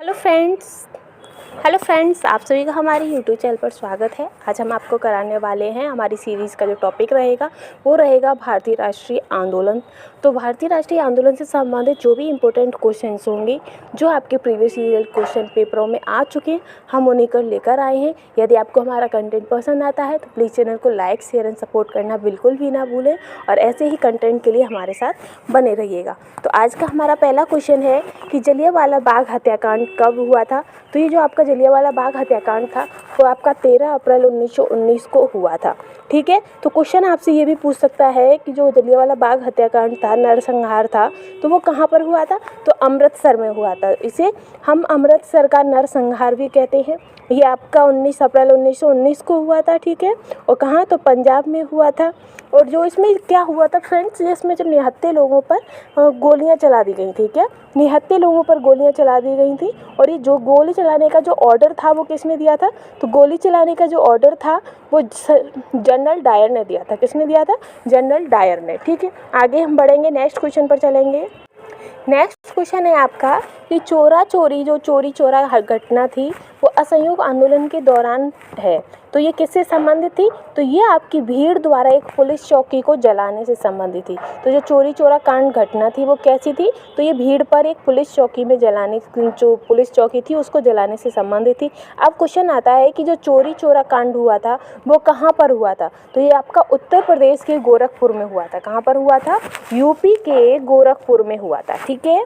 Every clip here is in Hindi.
हेलो फ्रेंड्स आप सभी का हमारे यूट्यूब चैनल पर स्वागत है। आज हम आपको कराने वाले हैं हमारी सीरीज़ का जो टॉपिक रहेगा वो रहेगा भारतीय राष्ट्रीय आंदोलन। तो भारतीय राष्ट्रीय आंदोलन से संबंधित जो भी इम्पोर्टेंट क्वेश्चंस होंगे जो आपके प्रीवियस ईयर क्वेश्चन पेपरों में आ चुके हैं हम उन्हीं को लेकर आए हैं। यदि आपको हमारा कंटेंट पसंद आता है तो प्लीज़ चैनल को लाइक शेयर एंड सपोर्ट करना बिल्कुल भी ना भूलें और ऐसे ही कंटेंट के लिए हमारे साथ बने रहिएगा। तो आज का हमारा पहला क्वेश्चन है कि जलियांवाला बाग हत्याकांड कब हुआ था। तो ये जो आपका जलियांवाला बाग हत्याकांड था वो आपका 13 अप्रैल 1919 को हुआ था। ठीक है, तो क्वेश्चन आपसे ये भी पूछ सकता है कि जो जलियांवाला बाग हत्याकांड था, नरसंहार था, तो वो कहाँ पर हुआ था। तो अमृतसर में हुआ था। इसे हम अमृतसर का नरसंहार भी कहते हैं। ये आपका 19 अप्रैल 1919 को हुआ था। ठीक है, और कहाँ, तो पंजाब में हुआ था। और जो इसमें क्या हुआ था फ्रेंड्स, इसमें जो निहत्थे लोगों पर गोलियां चला दी गई थी। क्या, निहत्थे लोगों पर गोलियां चला दी गई थी। और ये जो गोली चलाने का जो ऑर्डर था वो किसने दिया था। तो गोली चलाने का जो ऑर्डर था वो जनरल डायर ने दिया था। किसने दिया था, जनरल डायर ने। ठीक है, आगे हम बढ़ेंगे, नेक्स्ट क्वेश्चन पर चलेंगे। नेक्स्ट क्वेश्चन है आपका कि चोरी चोरा घटना थी वो असहयोग आंदोलन के दौरान है। तो ये किससे संबंधित थी। तो ये आपकी भीड़ द्वारा एक पुलिस चौकी को जलाने से संबंधित थी। तो जो चोरी चोरा कांड घटना थी वो कैसी थी। तो ये भीड़ पर एक पुलिस चौकी में जो पुलिस चौकी थी उसको जलाने से संबंधित थी। अब क्वेश्चन आता है कि जो चोरी चोरा कांड हुआ था वो कहाँ पर हुआ था। तो ये आपका उत्तर प्रदेश के गोरखपुर में हुआ था। कहाँ पर हुआ था, यूपी के गोरखपुर में हुआ था। ठीक है,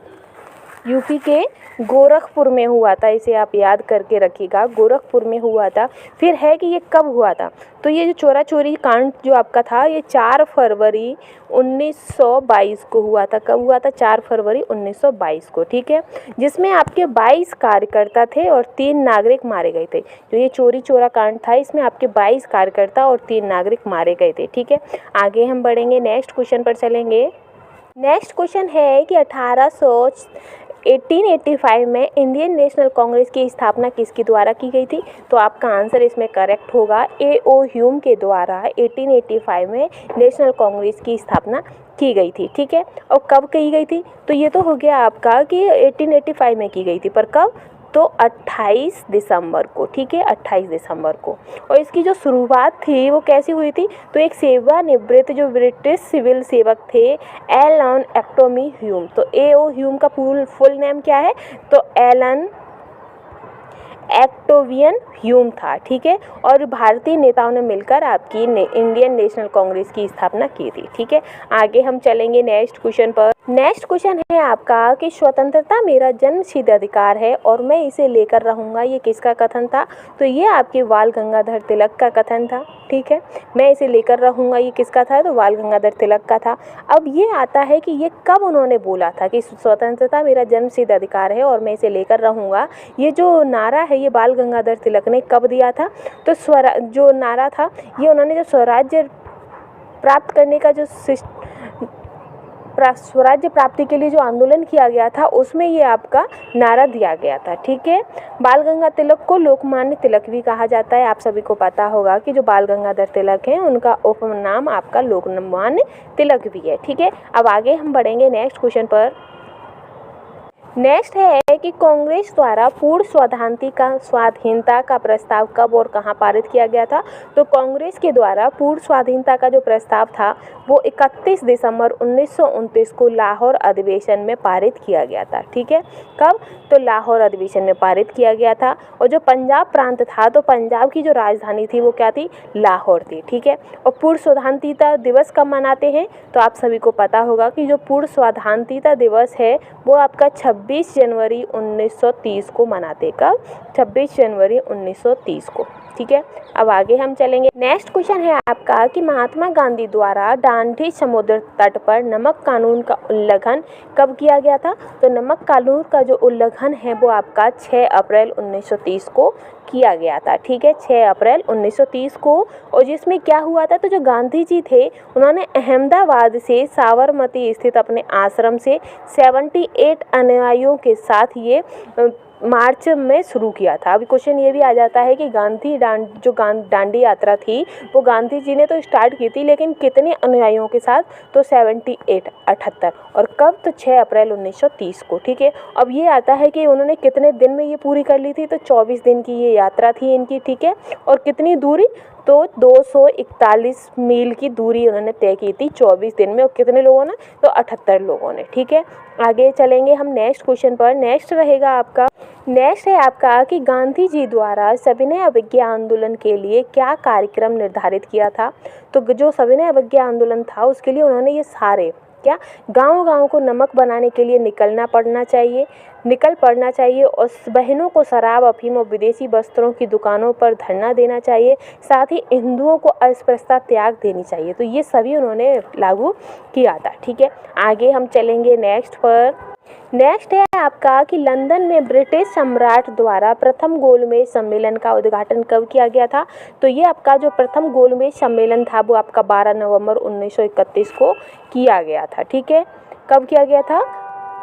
यूपी के गोरखपुर में हुआ था। इसे आप याद करके रखिएगा, गोरखपुर में हुआ था। फिर है कि ये कब हुआ था। तो ये जो चोरा चोरी कांड जो आपका था ये 4 फरवरी 1922 को हुआ था। कब हुआ था, 4 फरवरी 1922 को। ठीक है, जिसमें आपके 22 कार्यकर्ता थे और 3 नागरिक मारे गए थे। जो ये चोरी चोरा कांड था इसमें आपके 22 कार्यकर्ता और 3 नागरिक मारे गए थे। ठीक है, आगे हम बढ़ेंगे, नेक्स्ट क्वेश्चन पर चलेंगे। नेक्स्ट क्वेश्चन है कि 1885 में इंडियन नेशनल कांग्रेस की स्थापना किसके द्वारा की गई थी। तो आपका आंसर इसमें करेक्ट होगा, A.O. ह्यूम के द्वारा 1885 में नेशनल कांग्रेस की स्थापना की गई थी। ठीक है, और कब की गई थी। तो ये तो हो गया आपका कि 1885 में की गई थी, पर कब, तो 28 दिसंबर को। ठीक है, 28 दिसंबर को। और इसकी जो शुरुआत थी वो कैसी हुई थी। तो एक सेवानिवृत्त जो ब्रिटिश सिविल सेवक थे एलन एक्टोमी ह्यूम। तो A.O. ह्यूम का फुल नेम क्या है। तो एलन एक्टोवियन ह्यूम था। ठीक है, और भारतीय नेताओं ने मिलकर आपकी इंडियन नेशनल कांग्रेस की स्थापना की थी। ठीक है, आगे हम चलेंगे नेक्स्ट क्वेश्चन पर। नेक्स्ट क्वेश्चन है आपका कि स्वतंत्रता मेरा जन्मसिद्ध अधिकार है और मैं इसे लेकर रहूँगा। ये किसका कथन था। तो ये आपके बाल गंगाधर तिलक का कथन था। ठीक है, मैं इसे लेकर रहूँगा, ये किसका था, तो बाल गंगाधर तिलक का था। अब ये आता है कि ये कब उन्होंने बोला था कि स्वतंत्रता मेरा जन्मसिद्ध अधिकार है और मैं इसे लेकर रहूँगा। ये जो नारा है ये बाल गंगाधर तिलक ने कब दिया था। तो जो नारा था ये उन्होंने जो स्वराज्य प्राप्त करने का जो स्वराज्य प्राप्ति के लिए जो आंदोलन किया गया था उसमें ये आपका नारा दिया गया था। ठीक है, बाल गंगाधर तिलक को लोकमान्य तिलक भी कहा जाता है। आप सभी को पता होगा कि जो बाल गंगाधर तिलक हैं उनका उपनाम आपका लोकमान्य तिलक भी है। ठीक है, अब आगे हम बढ़ेंगे नेक्स्ट क्वेश्चन पर। नेक्स्ट है कि कांग्रेस द्वारा पूर्ण स्वाधीनता का प्रस्ताव कब और कहां पारित किया गया था। तो कांग्रेस के द्वारा पूर्ण स्वाधीनता का जो प्रस्ताव था वो 31 दिसंबर 1929 को लाहौर अधिवेशन में पारित किया गया था। ठीक है, कब, तो लाहौर अधिवेशन में पारित किया गया था। और जो पंजाब प्रांत था तो पंजाब की जो राजधानी थी वो क्या थी, लाहौर थी। ठीक है, और पूर्ण स्वाधीनता दिवस कब मनाते हैं। तो आप सभी को पता होगा कि जो पूर्ण स्वाधीनता दिवस है वो आपका 26 जनवरी 1930 को मनाते। कब, 26 जनवरी 1930 को। ठीक है, अब आगे हम चलेंगे। नेक्स्ट क्वेश्चन है आपका कि महात्मा गांधी द्वारा दांडी समुद्र तट पर नमक कानून का उल्लंघन कब किया गया था। तो नमक कानून का जो उल्लंघन है वो आपका 6 अप्रैल 1930 को किया गया था। ठीक है, 6 अप्रैल 1930 को। और जिसमें क्या हुआ था, तो जो गांधी जी थे उन्होंने अहमदाबाद से साबरमती स्थित अपने आश्रम से 78 अनुयायियों के साथ ये मार्च में शुरू किया था। अभी क्वेश्चन ये भी आ जाता है कि दांडी यात्रा थी वो गांधी जी ने तो स्टार्ट की थी, लेकिन कितने अनुयायियों के साथ, तो 78 और कब, तो 6 अप्रैल 1930 को। ठीक है, अब ये आता है कि उन्होंने कितने दिन में ये पूरी कर ली थी, तो 24 दिन की ये यात्रा थी इनकी। ठीक है, और कितनी दूरी, तो 241 मील की दूरी उन्होंने तय की थी 24 दिन में। और कितने लोगों ने, तो 78 लोगों ने। ठीक है, आगे चलेंगे हम नेक्स्ट क्वेश्चन पर। नेक्स्ट है आपका कि गांधी जी द्वारा सविनय अवज्ञा आंदोलन के लिए क्या कार्यक्रम निर्धारित किया था। तो जो सविनय अवज्ञा आंदोलन था उसके लिए उन्होंने ये सारे क्या, गांव-गांव को नमक बनाने के लिए निकल पड़ना चाहिए और बहनों को शराब, अफीम और विदेशी वस्त्रों की दुकानों पर धरना देना चाहिए। साथ ही हिंदुओं को अस्पृश्यता त्याग देनी चाहिए। तो ये सभी उन्होंने लागू किया था। ठीक है, आगे हम चलेंगे नेक्स्ट है आपका कि लंदन में ब्रिटिश सम्राट द्वारा प्रथम गोलमेज सम्मेलन का उद्घाटन कब किया गया था। तो ये आपका जो प्रथम गोलमेज सम्मेलन था वो आपका 12 नवंबर 1931 को किया गया था। ठीक है, कब किया गया था,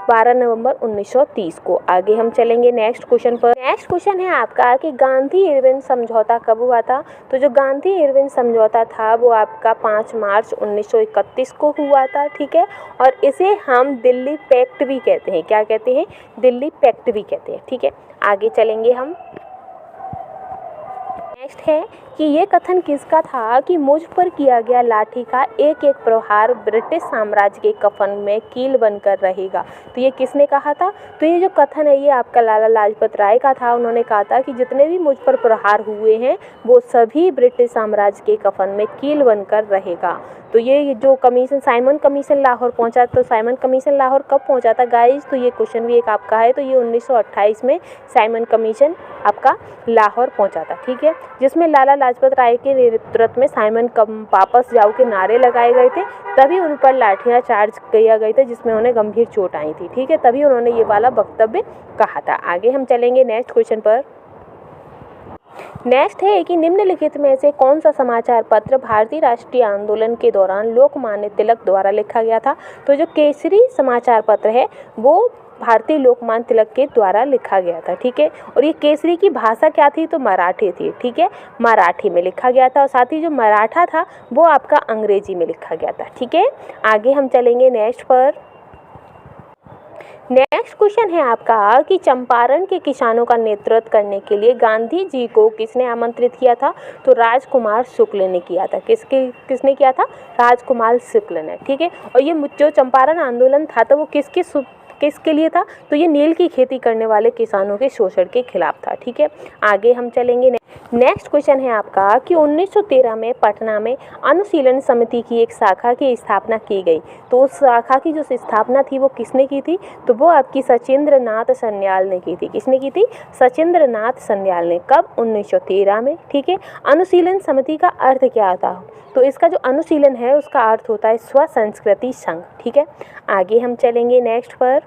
12 नवंबर 1930 को। आगे हम चलेंगे नेक्स्ट क्वेश्चन पर। नेक्स्ट क्वेश्चन है आपका कि गांधी इरविन समझौता कब हुआ था। तो जो गांधी इरविन समझौता था वो आपका 5 मार्च 1931 को हुआ था। ठीक है, और इसे हम दिल्ली पैक्ट भी कहते हैं। क्या कहते हैं, दिल्ली पैक्ट भी कहते हैं। ठीक है, आगे चलेंगे हम। नेक्स्ट है कि ये कथन किसका था कि मुझ पर किया गया लाठी का एक एक प्रहार ब्रिटिश साम्राज्य के कफन में कील बनकर रहेगा। तो ये किसने कहा था, तो ये जो कथन है ये आपका लाला लाजपत राय का था। उन्होंने कहा था कि जितने भी मुझ पर प्रहार हुए हैं वो सभी ब्रिटिश साम्राज्य के कफन में कील बनकर रहेगा। तो ये जो कमीशन, साइमन कमीशन लाहौर पहुंचा, तो साइमन कमीशन लाहौर कब पहुंचा था गाइस, तो ये क्वेश्चन भी एक आपका है। तो ये 1928 में साइमन कमीशन आपका लाहौर पहुंचा था। ठीक है, जिसमें लाला लाजपत राय के नेतृत्व में साइमन वापस जाओ के नारे लगाए गए थे। तभी उन पर लाठियां चार्ज किया गया था जिसमें उन्हें गंभीर चोट आई थी। ठीक है, तभी उन्होंने ये वाला वक्तव्य कहा था। आगे हम चलेंगे नेक्स्ट क्वेश्चन पर। नेक्स्ट है कि निम्नलिखित में से कौन सा समाचार पत्र भारतीय राष्ट्रीय आंदोलन के दौरान लोकमान्य तिलक द्वारा लिखा गया था। तो जो केसरी समाचार पत्र है वो भारतीय लोकमान्य तिलक के द्वारा लिखा गया था। ठीक है, और ये केसरी की भाषा क्या थी, तो मराठी थी। ठीक है, मराठी में लिखा गया था और साथ ही जो मराठा था वो आपका अंग्रेजी में लिखा गया था। ठीक है, आगे हम चलेंगे नेक्स्ट पर। नेक्स्ट क्वेश्चन है आपका कि चंपारण के किसानों का नेतृत्व करने के लिए गांधी जी को किसने आमंत्रित किया था। तो राजकुमार शुक्ल ने किया था। किसने किया था, राजकुमार शुक्ल ने। ठीक है, और ये जो चंपारण आंदोलन था तो वो किसके लिए था, तो ये नील की खेती करने वाले किसानों के शोषण के खिलाफ था। ठीक है, आगे हम चलेंगे। नेक्स्ट क्वेश्चन है आपका कि 1913 में पटना में अनुशीलन समिति की एक शाखा की स्थापना की गई। तो उस शाखा की जो स्थापना थी वो किसने की थी, तो वो आपकी सचिंद्र नाथ सन्याल ने की थी। किसने की थी, सचिंद्र नाथ सन्याल ने। कब, 1913 में। ठीक है, अनुशीलन समिति का अर्थ क्या था, तो इसका जो अनुशीलन है उसका अर्थ होता है स्व संस्कृति संघ। ठीक है, आगे हम चलेंगे नेक्स्ट पर।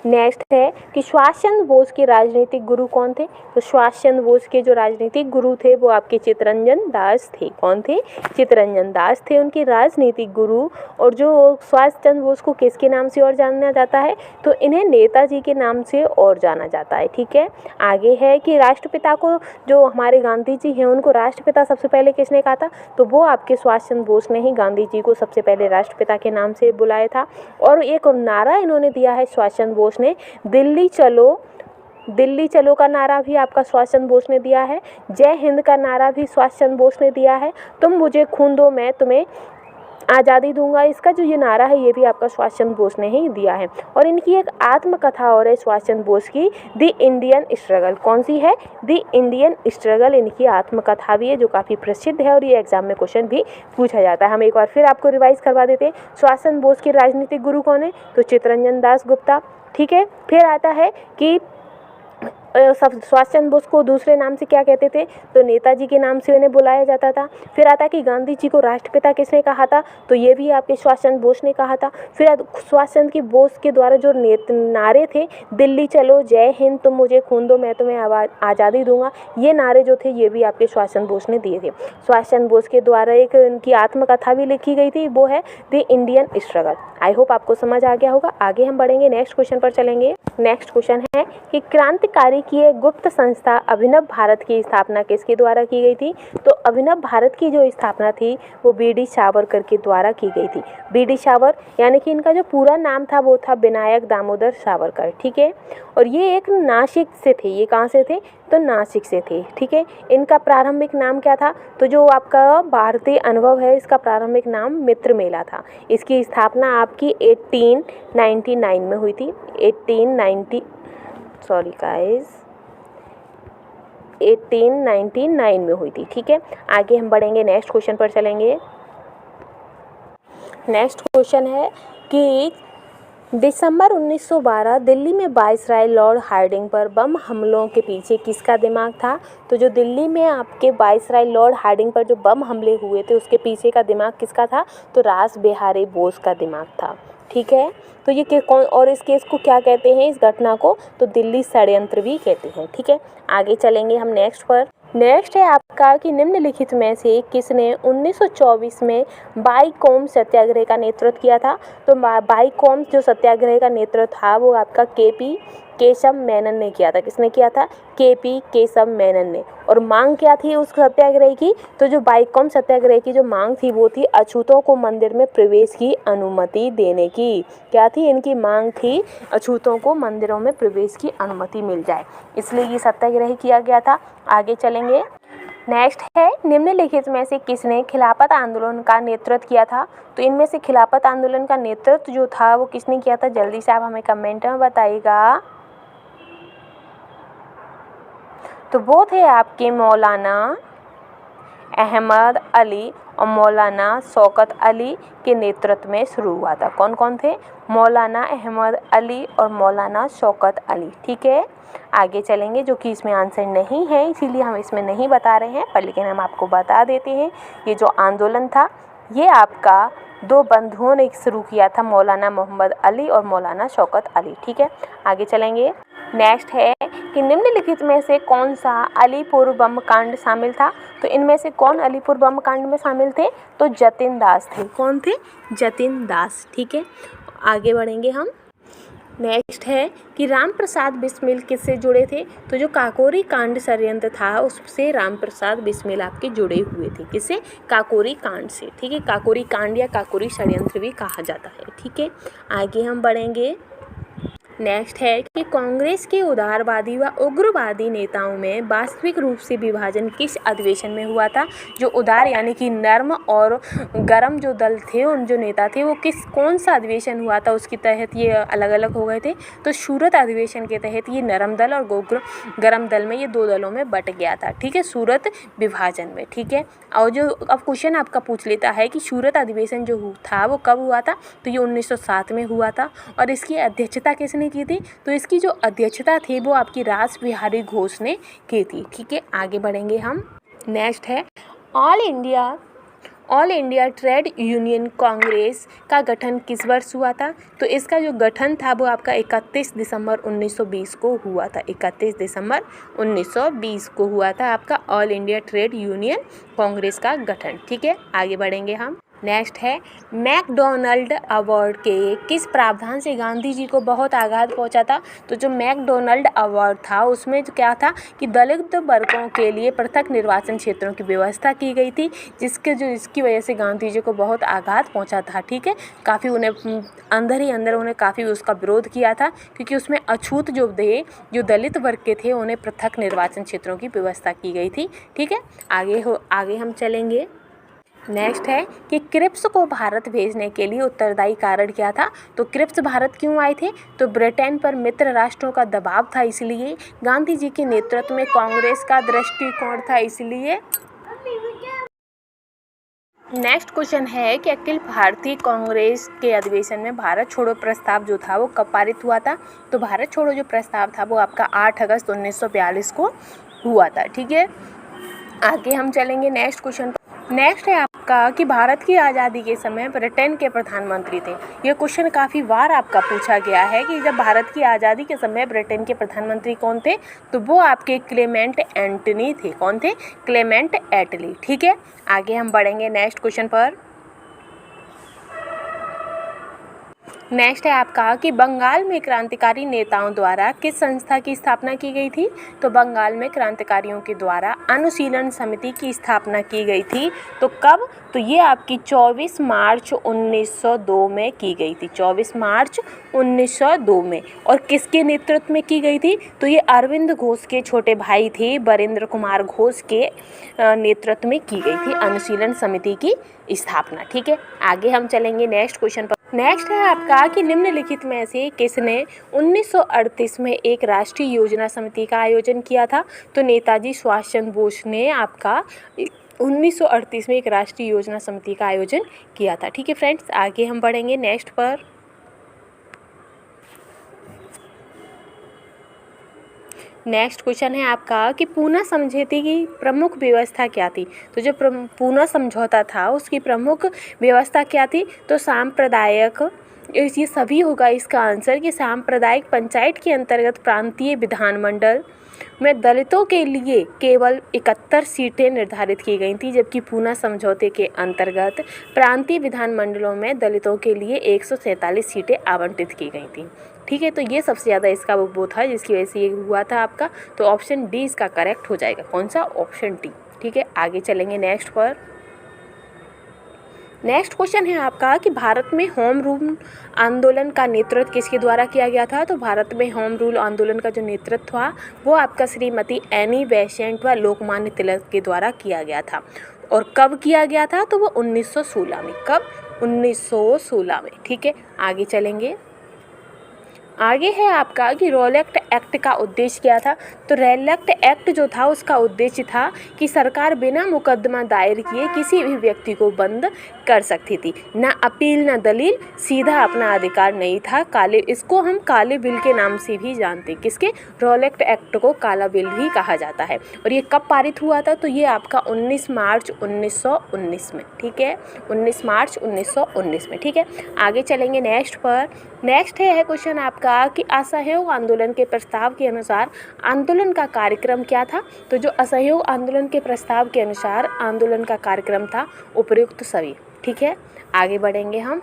नेक्स्ट है कि सुभाष चंद्र बोस के राजनीतिक गुरु कौन थे। तो सुभाष चंद्र बोस के जो राजनीतिक गुरु थे वो आपके चित्तरंजन दास थे। कौन थे, चित्तरंजन दास थे उनके राजनीतिक गुरु। और जो सुभाष चंद्र बोस को किसके नाम से और जाना जाता है, तो इन्हें नेताजी के नाम से और जाना जाता है। ठीक है, आगे है कि राष्ट्रपिता को, जो हमारे गांधी जी हैं उनको राष्ट्रपिता सबसे पहले किसने कहा था, तो वो आपके सुभाष चंद्र बोस ने ही गांधी जी को सबसे पहले राष्ट्रपिता के नाम से बुलाया था। और एक नारा इन्होंने दिया है सुभाष चंद्र बोस ने, दिल्ली चलो का नारा भी आपका सुभाष चंद्र बोस ने दिया है। जय हिंद का नारा भी सुभाष चंद्र बोस ने दिया है। तुम मुझे खून दो मैं तुम्हें आज़ादी दूंगा, इसका जो ये नारा है ये भी आपका सुभाष चंद्र बोस ने ही दिया है। और इनकी एक आत्मकथा और है सुभाष चंद्र बोस की, द इंडियन स्ट्रगल। कौन सी है, द इंडियन स्ट्रगल इनकी आत्मकथा भी है जो काफ़ी प्रसिद्ध है और ये एग्जाम में क्वेश्चन भी पूछा जाता है। हम एक बार फिर आपको रिवाइज करवा देते हैं। सुभाष चंद्र बोस के राजनीतिक गुरु कौन है, तो चित्तरंजन दास गुप्ता। ठीक है, फिर आता है कि सुभाष चंद्र बोस को दूसरे नाम से क्या कहते थे, तो नेताजी के नाम से उन्हें बुलाया जाता था। फिर आता कि गांधी जी को राष्ट्रपिता किसने कहा था, तो ये भी आपके सुभाष चंद्र बोस ने कहा था। फिर सुभाष चंद्र की बोस के द्वारा जो नारे थे, दिल्ली चलो, जय हिंद, तुम मुझे खून दो मैं तुम्हें आज़ादी दूंगा, ये नारे जो थे ये भी आपके सुभाष चंद्र बोस ने दिए थे। सुभाष चंद्र बोस के द्वारा एक उनकी आत्मकथा भी लिखी गई थी, वो है the Indian struggle. I hope आपको समझ आ गया होगा। आगे हम बढ़ेंगे, नेक्स्ट क्वेश्चन पर चलेंगे। नेक्स्ट क्वेश्चन है कि क्रांतिकारी की एक गुप्त संस्था अभिनव भारत की स्थापना किसके द्वारा की गई थी, तो अभिनव भारत की जो स्थापना थी वो बी.डी. सावरकर के द्वारा की गई थी। बी.डी. सावर यानी कि इनका जो पूरा नाम था वो था विनायक दामोदर सावरकर, ठीक है। और ये एक नासिक से थे, ये कहाँ से थे, तो नासिक से थे, ठीक है। इनका प्रारंभिक नाम क्या था, तो जो आपका भारतीय अनुभव है इसका प्रारंभिक नाम मित्र मेला था। इसकी स्थापना आपकी 1899 में हुई थी। 1899 में हुई थी, ठीक है। आगे हम बढ़ेंगे, नेक्स्ट क्वेश्चन पर चलेंगे। नेक्स्ट क्वेश्चन है कि दिसंबर 1912 दिल्ली में वायसराय लॉर्ड हार्डिंग पर बम हमलों के पीछे किसका दिमाग था, तो जो दिल्ली में आपके वायसराय लॉर्ड हार्डिंग पर जो बम हमले हुए थे उसके पीछे का दिमाग किसका था, तो रास बिहारी बोस का दिमाग था, ठीक है। तो ये कौन, और इस केस को क्या कहते हैं, इस घटना को, तो दिल्ली षड्यंत्र भी कहते हैं, ठीक है। आगे चलेंगे हम नेक्स्ट पर। नेक्स्ट है आपका कि निम्नलिखित में से किसने 1924 में बाईकॉम सत्याग्रह का नेतृत्व किया था, तो बाईकॉम जो सत्याग्रह का नेतृत्व था वो आपका के.पी. केशव मेनन ने किया था। किसने किया था, के.पी. केशव मेनन ने। और मांग क्या थी उस सत्याग्रह की, तो जो बाईकॉम सत्याग्रह की जो मांग थी वो थी अछूतों को मंदिर में प्रवेश की अनुमति देने की। क्या थी इनकी मांग थी, अछूतों को मंदिरों में प्रवेश की अनुमति मिल जाए, इसलिए ये सत्याग्रह किया गया था। आगे चलेंगे, नेक्स्ट है निम्नलिखित में से किसने खिलाफत आंदोलन का नेतृत्व किया था, तो इनमें से खिलाफत आंदोलन का नेतृत्व जो था वो किसने किया था, जल्दी से आप हमें कमेंट में बताइएगा। तो वो थे आपके मौलाना अहमद अली और मौलाना शौकत अली के नेतृत्व में शुरू हुआ था। कौन कौन थे, मौलाना अहमद अली और मौलाना शौकत अली, ठीक है। आगे चलेंगे, जो कि इसमें आंसर नहीं है इसीलिए हम इसमें नहीं बता रहे हैं, पर लेकिन हम आपको बता देते हैं। ये जो आंदोलन था ये आपका दो बंधुओं ने शुरू किया था, मौलाना मोहम्मद अली और मौलाना शौकत अली, ठीक है। आगे चलेंगे, नेक्स्ट है कि निम्नलिखित में से कौन सा अलीपुर बम कांड शामिल था, तो इनमें से कौन अलीपुर बम कांड में शामिल थे, तो जतिन दास थे। कौन थे, जतिन दास, ठीक है। आगे बढ़ेंगे हम, नेक्स्ट है कि राम प्रसाद बिस्मिल किससे जुड़े थे, तो जो काकोरी कांड षड्यंत्र था उससे राम प्रसाद बिस्मिल आपके जुड़े हुए थे, किससे, काकोरी कांड से, ठीक है। काकोरी कांड या काकोरी षड्यंत्र भी कहा जाता है, ठीक है। आगे हम बढ़ेंगे, नेक्स्ट है कि कांग्रेस के उदारवादी व उग्रवादी नेताओं में वास्तविक रूप से विभाजन किस अधिवेशन में हुआ था, जो उदार यानी कि नर्म और गर्म जो दल थे, उन जो नेता थे वो कौन सा अधिवेशन हुआ था उसके तहत ये अलग अलग हो गए थे, तो सूरत अधिवेशन के तहत ये नरम दल और गर्म दल में ये दो दलों में बट गया था, ठीक है, सूरत विभाजन में, ठीक है। और जो अब क्वेश्चन आपका पूछ लेता है कि सूरत अधिवेशन जो था वो कब हुआ था, तो ये 1907 में हुआ था। और इसकी अध्यक्षता किसने की थी, तो इसकी जो अध्यक्षता थी वो आपकी रास बिहारी घोष ने की थी, ठीक है। आगे बढ़ेंगे हम, नेक्स्ट है all India trade union Congress का गठन किस वर्ष हुआ था, तो इसका जो गठन था वो आपका 31 दिसंबर 1920 को हुआ था। 31 दिसंबर 1920 को हुआ था आपका all India trade union Congress का गठन, ठीक है। आगे बढ़ेंगे हम, नेक्स्ट है मैकडोनल्ड अवार्ड के किस प्रावधान से गांधी जी को बहुत आघात पहुंचा था, तो जो मैकडोनल्ड अवार्ड था उसमें जो क्या था कि दलित वर्गों के लिए पृथक निर्वाचन क्षेत्रों की व्यवस्था की गई थी, जिसकी वजह से गांधी जी को बहुत आघात पहुंचा था, ठीक है। काफ़ी उन्हें अंदर ही अंदर उन्हें काफ़ी उसका विरोध किया था, क्योंकि उसमें अछूत जो दलित वर्ग के थे उन्हें पृथक निर्वाचन क्षेत्रों की व्यवस्था की गई थी, ठीक है। आगे हम चलेंगे, नेक्स्ट है कि क्रिप्स को भारत भेजने के लिए उत्तरदायी कारण क्या था, तो क्रिप्स भारत क्यों आए थे, तो ब्रिटेन पर मित्र राष्ट्रों का दबाव था, इसलिए गांधी जी के नेतृत्व में कांग्रेस का दृष्टिकोण था, इसलिए नेक्स्ट क्वेश्चन है कि अखिल भारतीय कांग्रेस के अधिवेशन में भारत छोड़ो प्रस्ताव जो था वो कब पारित हुआ था? तो भारत छोड़ो जो प्रस्ताव था वो आपका 8 अगस्त 1942 को हुआ था। ठीक है, आगे हम चलेंगे नेक्स्ट क्वेश्चन। नेक्स्ट है आपका कि भारत की आज़ादी के समय ब्रिटेन के प्रधानमंत्री थे। ये क्वेश्चन काफ़ी बार आपका पूछा गया है कि जब भारत की आज़ादी के समय ब्रिटेन के प्रधानमंत्री कौन थे? तो वो आपके क्लेमेंट एटली थे। कौन थे? क्लेमेंट एटली। ठीक है, आगे हम बढ़ेंगे नेक्स्ट क्वेश्चन पर। नेक्स्ट है आपका कि बंगाल में क्रांतिकारी नेताओं द्वारा किस संस्था की स्थापना की गई थी? तो बंगाल में क्रांतिकारियों के द्वारा अनुशीलन समिति की स्थापना की गई थी। तो कब? तो ये आपकी 24 मार्च 1902 में की गई थी। 24 मार्च 1902 में। और किसके नेतृत्व में की गई थी? तो ये अरविंद घोष के छोटे भाई थे बरिंद्र कुमार घोष के नेतृत्व में की गई थी अनुशीलन समिति की स्थापना। ठीक है, आगे हम चलेंगे नेक्स्ट क्वेश्चन पर। नेक्स्ट है आपका कि निम्नलिखित में से किसने 1938 में एक राष्ट्रीय योजना समिति का आयोजन किया था? तो नेताजी सुभाष चंद्र बोस ने आपका 1938 में एक राष्ट्रीय योजना समिति का आयोजन किया था। ठीक है फ्रेंड्स, आगे हम बढ़ेंगे नेक्स्ट पर। नेक्स्ट क्वेश्चन है आपका कि पूना समझौते की प्रमुख व्यवस्था क्या थी? तो जो पूना समझौता था उसकी प्रमुख व्यवस्था क्या थी? तो सांप्रदायिक, ये सभी होगा इसका आंसर कि सांप्रदायिक पंचायत के अंतर्गत प्रांतीय विधानमंडल में दलितों के लिए केवल 71 सीटें निर्धारित की गई थी, जबकि पूना समझौते के अंतर्गत प्रांतीय विधानमंडलों में दलितों के लिए 147 सीटें आवंटित की गई थी। ठीक है, तो ये सबसे ज़्यादा इसका वो था जिसकी वजह से ये हुआ था आपका। तो ऑप्शन डी इसका करेक्ट हो जाएगा। कौन सा? Option D. ठीक है, आगे चलेंगे नेक्स्ट पर। नेक्स्ट क्वेश्चन है आपका कि भारत में होम रूल आंदोलन का नेतृत्व किसके द्वारा किया गया था? तो भारत में होम रूल आंदोलन का जो नेतृत्व था वो आपका श्रीमती एनी बेसेंट व लोकमान्य तिलक के द्वारा किया गया था। और कब किया गया था? तो वो 1916 में। कब? 1916 में। ठीक है, आगे चलेंगे। आगे है आपका कि रॉलेट एक्ट का उद्देश्य क्या था? तो रॉलेट एक्ट जो था उसका उद्देश्य था कि सरकार बिना मुकदमा दायर किए किसी भी व्यक्ति को बंद कर सकती थी। ना अपील ना दलील, सीधा अपना अधिकार नहीं था। इसको हम काले बिल के नाम से भी जानते हैं। किसके? रॉलेट एक्ट को काला बिल भी कहा जाता है। और ये कब पारित हुआ था? तो ये आपका 19 मार्च 1919 में। ठीक है, 19 मार्च 1919 में। ठीक है, आगे चलेंगे नेक्स्ट पर। नेक्स्ट है क्वेश्चन आपका कि असहयोग आंदोलन के प्रस्ताव के अनुसार आंदोलन का कार्यक्रम क्या था? तो जो असहयोग आंदोलन के प्रस्ताव के अनुसार आंदोलन का कार्यक्रम था उपयुक्त सभी। ठीक है, आगे बढ़ेंगे हम।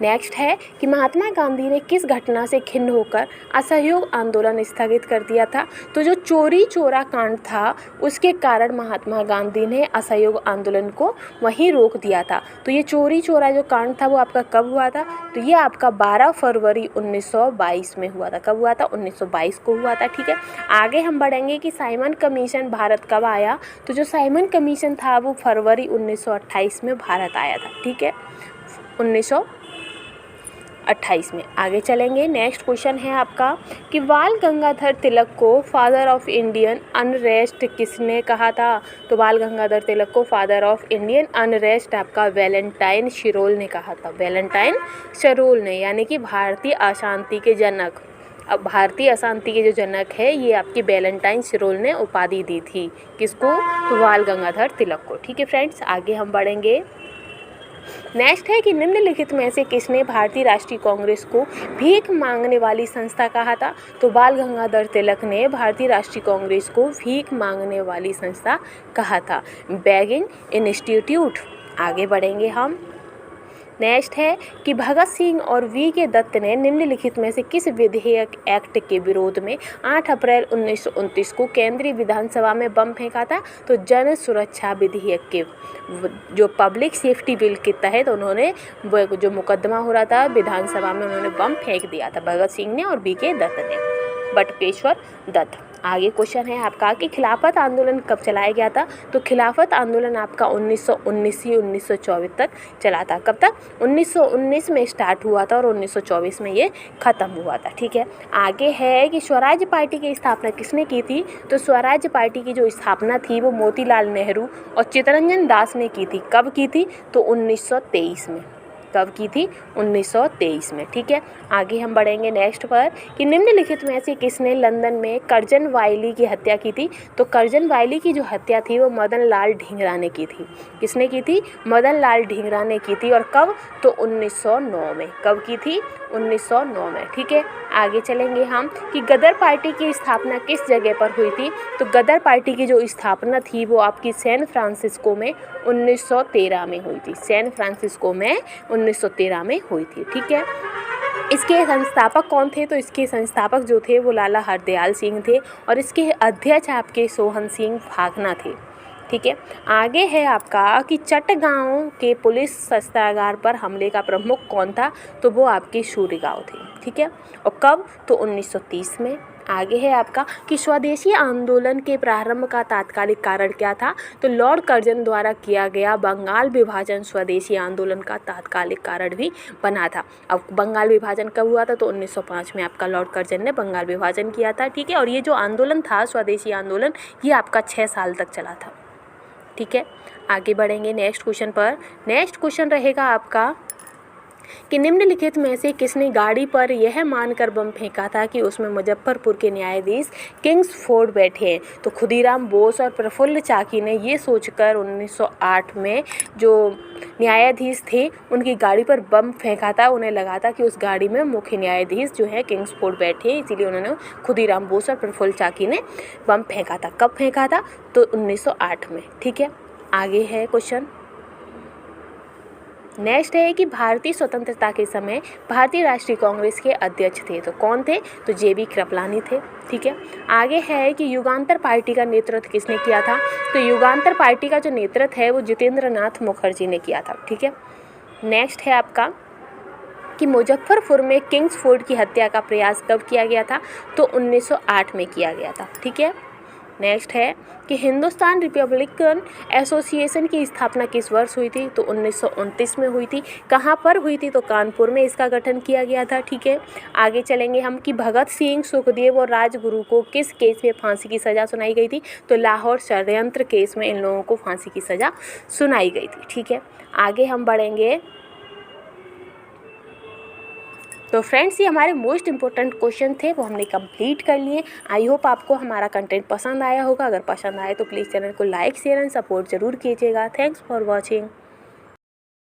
नेक्स्ट है कि महात्मा गांधी ने किस घटना से खिन्न होकर असहयोग आंदोलन स्थगित कर दिया था? तो जो चोरी चोरा कांड था उसके कारण महात्मा गांधी ने असहयोग आंदोलन को वहीं रोक दिया था। तो ये चोरी चोरा जो कांड था वो आपका कब हुआ था? तो ये आपका 12 फरवरी 1922 में हुआ था। कब हुआ था? 1922 को हुआ था। ठीक है, आगे हम बढ़ेंगे कि साइमन कमीशन भारत कब आया? तो जो साइमन कमीशन था वो फरवरी 1928 में भारत आया था। ठीक है, 1928 में। आगे चलेंगे। नेक्स्ट क्वेश्चन है आपका कि बाल गंगाधर तिलक को फादर ऑफ इंडियन अनरेस्ट किसने कहा था? तो बाल गंगाधर तिलक को फादर ऑफ इंडियन अनरेस्ट आपका वैलेंटाइन शिरोल ने कहा था। वैलेंटाइन शिरोल ने, यानी कि भारतीय अशांति के जनक। अब भारतीय अशांति के जो जनक है ये आपकी वैलेंटाइन शिरोल ने उपाधि दी थी। किसको? तो बाल गंगाधर तिलक को। ठीक है फ्रेंड्स, आगे हम बढ़ेंगे। नेक्स्ट है कि निम्नलिखित में से किसने भारतीय राष्ट्रीय कांग्रेस को भीख मांगने वाली संस्था कहा था? तो बाल गंगाधर तिलक ने भारतीय राष्ट्रीय कांग्रेस को भीख मांगने वाली संस्था कहा था, बेगिंग इंस्टीट्यूट। आगे बढ़ेंगे हम। नेक्स्ट है कि भगत सिंह और वी के दत्त ने निम्नलिखित में से किस विधेयक एक्ट के विरोध में 8 अप्रैल 1929 को केंद्रीय विधानसभा में बम फेंका था? तो जन सुरक्षा विधेयक के जो पब्लिक सेफ्टी बिल के तहत उन्होंने जो मुकदमा हो रहा था विधानसभा में उन्होंने बम फेंक दिया था, भगत सिंह ने और वी के दत्त ने, बटुकेश्वर दत्त। आगे क्वेश्चन है आपका कि खिलाफत आंदोलन कब चलाया गया था। तो खिलाफत आंदोलन आपका 1919 से 1924 तक चला था। कब तक? 1919 में स्टार्ट हुआ था और 1924 में ये ख़त्म हुआ था। ठीक है, आगे है कि स्वराज पार्टी की स्थापना किसने की थी। तो स्वराज पार्टी की जो स्थापना थी वो मोतीलाल नेहरू और चित्तरंजन दास ने की थी। कब की थी? तो 1923 में। कब की थी? 1923 में। ठीक है, आगे हम बढ़ेंगे नेक्स्ट पर कि निम्नलिखित में से किसने लंदन में कर्जन वायली की हत्या की थी। तो कर्जन वायली की जो हत्या थी वो मदन लाल ढींगरा ने की थी। किसने की थी? मदन लाल ढींगरा ने की थी। और कब? तो 1909 में। कब की थी? 1909 में। ठीक है, आगे चलेंगे हम कि गदर पार्टी की स्थापना किस जगह पर हुई थी। तो गदर पार्टी की जो स्थापना थी वो आपकी सैन फ्रांसिस्को में 1913 में हुई थी। सैन फ्रांसिस्को में 1913 में हुई थी। ठीक है, इसके संस्थापक कौन थे? तो इसके संस्थापक जो थे वो लाला हरदयाल सिंह थे और इसके अध्यक्ष आपके सोहन सिंह भागना थे। ठीक है, आगे है आपका कि चटगांव के पुलिस शस्त्रागार पर हमले का प्रमुख कौन था। तो वो आपके सूर्यगांव थे। ठीक है, और कब? तो 1930 में। आगे है आपका कि स्वदेशी आंदोलन के प्रारंभ का तात्कालिक कारण क्या था। तो लॉर्ड कर्जन द्वारा किया गया बंगाल विभाजन स्वदेशी आंदोलन का तात्कालिक कारण भी बना था। अब बंगाल विभाजन कब हुआ था? तो 1905 में आपका लॉर्ड कर्जन ने बंगाल विभाजन किया था। ठीक है, और ये जो आंदोलन था स्वदेशी आंदोलन ये आपका 6 साल तक चला था। ठीक है, आगे बढ़ेंगे नेक्स्ट क्वेश्चन पर। नेक्स्ट क्वेश्चन रहेगा आपका कि निम्नलिखित में से किसने गाड़ी पर यह मानकर बम फेंका था कि उसमें मुजफ्फरपुर के न्यायाधीश किंग्सफोर्ड बैठे हैं। तो खुदीराम बोस और प्रफुल्ल चाकी ने ये सोचकर 1908 में जो न्यायाधीश थे उनकी गाड़ी पर बम फेंका था। उन्हें लगा था कि उस गाड़ी में मुख्य न्यायाधीश जो है किंग्सफोर्ड बैठे हैं, इसीलिए उन्होंने खुदीराम बोस और प्रफुल्ल चाकी ने बम फेंका था। कब फेंका था? तो 1908 में। ठीक है, आगे है क्वेश्चन। नेक्स्ट है कि भारतीय स्वतंत्रता के समय भारतीय राष्ट्रीय कांग्रेस के अध्यक्ष थे। तो कौन थे? तो जेबी कृपलानी थे। ठीक है, आगे है कि युगांतर पार्टी का नेतृत्व किसने किया था। तो युगांतर पार्टी का जो नेतृत्व है वो जितेंद्र नाथ मुखर्जी ने किया था। ठीक है, नेक्स्ट है आपका कि मुजफ्फरपुर में किंग्सफोर्ड की हत्या का प्रयास कब किया गया था। तो 1908 में किया गया था। ठीक है, नेक्स्ट है कि हिंदुस्तान रिपब्लिकन एसोसिएशन की स्थापना किस वर्ष हुई थी। तो 1929 में हुई थी। कहाँ पर हुई थी? तो कानपुर में इसका गठन किया गया था। ठीक है, आगे चलेंगे हम कि भगत सिंह, सुखदेव और राजगुरु को किस केस में फांसी की सज़ा सुनाई गई थी। तो लाहौर षड्यंत्र केस में इन लोगों को फांसी की सज़ा सुनाई गई थी। ठीक है, आगे हम बढ़ेंगे। तो फ्रेंड्स, ये हमारे मोस्ट इंपॉर्टेंट क्वेश्चन थे, वो हमने कंप्लीट कर लिए। आई होप आपको हमारा कंटेंट पसंद आया होगा। अगर पसंद आए तो प्लीज़ चैनल को लाइक, शेयर एंड सपोर्ट जरूर कीजिएगा। Thanks for watching.